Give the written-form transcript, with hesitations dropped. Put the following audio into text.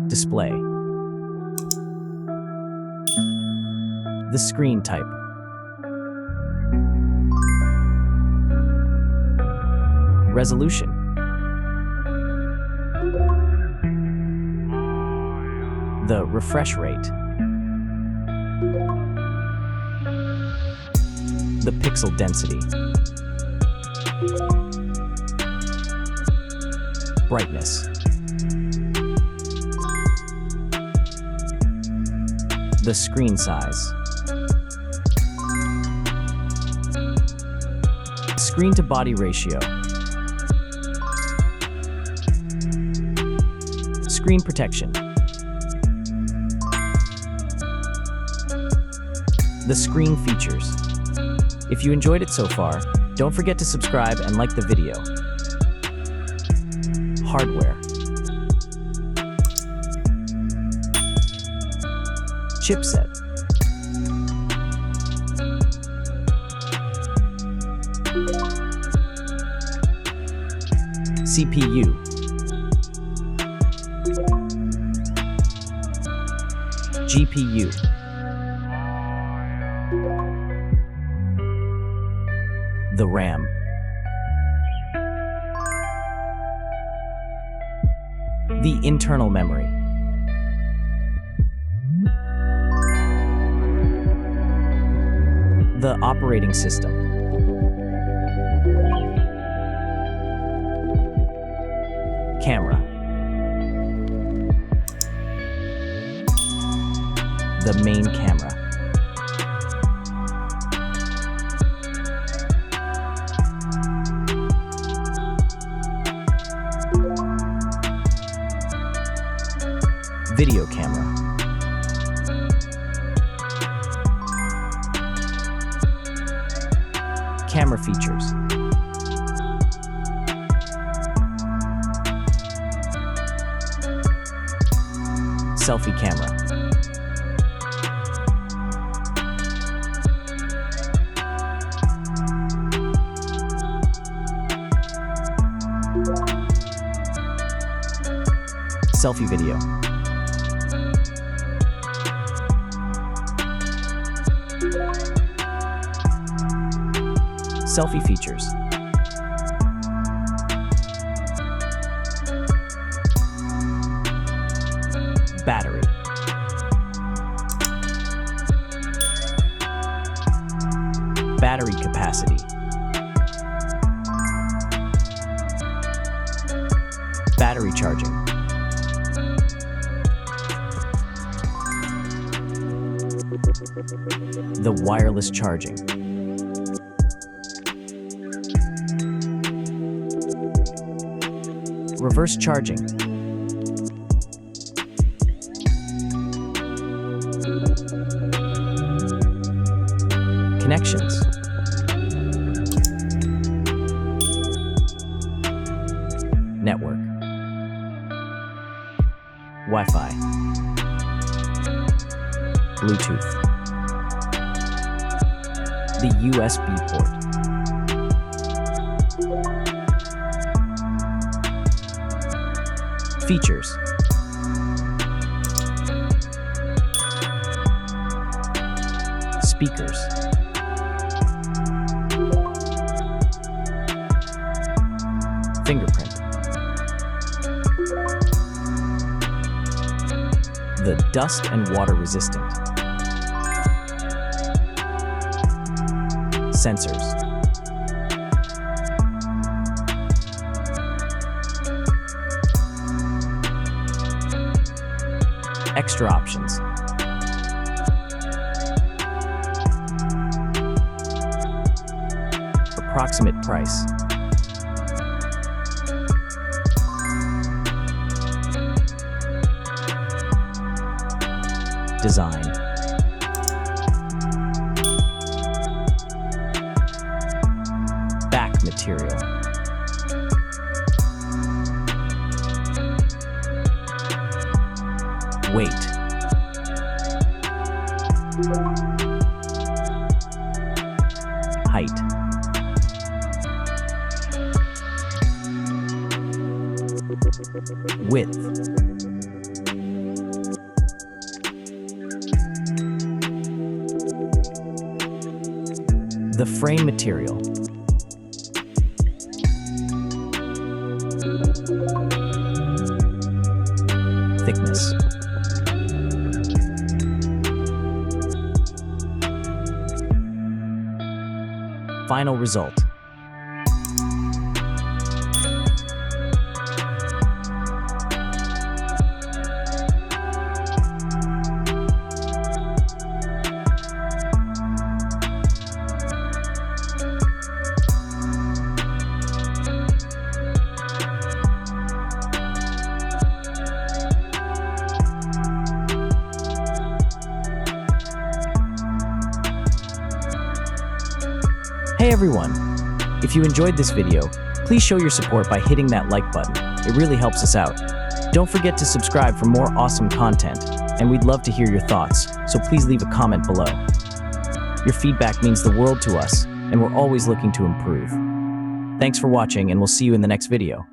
Display. The screen type. Resolution. The refresh rate. The pixel density. Brightness. The screen size. Screen to body ratio. Screen protection. The screen features. If you enjoyed it so far, don't forget to subscribe and like the video. Hardware. Chipset. CPU. GPU. The RAM. The internal memory. The operating system. Camera. The main camera. Video camera. Camera features. Selfie camera. Selfie video. Selfie features. Battery. Battery capacity. Battery charging. The wireless charging. Reverse charging. Connections. Network. Wi-Fi. Bluetooth. The USB port. Features. Speakers. Fingerprint. The dust and water resistant. Sensors. Extra options. Approximate price. Design. Back material. Weight. Height. Width. The frame material. Thickness. Final result. Hey everyone! If you enjoyed this video, please show your support by hitting that like button. It really helps us out. Don't forget to subscribe for more awesome content, and we'd love to hear your thoughts, so please leave a comment below. Your feedback means the world to us, and we're always looking to improve. Thanks for watching, and we'll see you in the next video.